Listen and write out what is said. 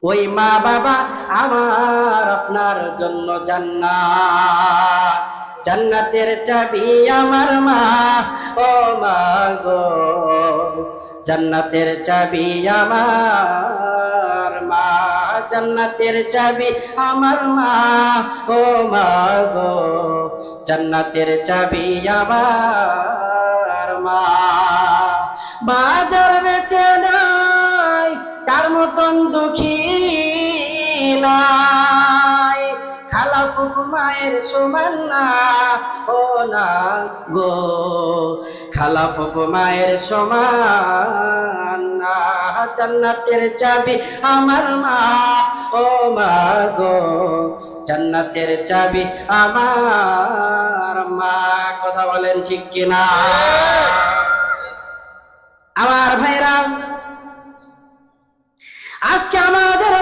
ওই মা বাবা আমার আপনার জন্য জান্নাত, জান্নাতের চাবি আমার মা, ও মা গো, জান্নাতের চাবি আমার মা, জান্নাতের চাবি আমার মা, ও মা গো, জান্নাতের চাবি আমার মা। বাজার বেচে নাই তার মতন দুঃখী নাই, খালা ফুফু মায়ের সমান না, ও না গো, খালা ফুফু মায়ের সমান না, জান্নাতের চাবি আমার মা, ও মা গো, জান্নাতের চাবি আমার মা। কথা বলেন ঠিক কিনা? আমার ভাইরা, আজকে আমাদের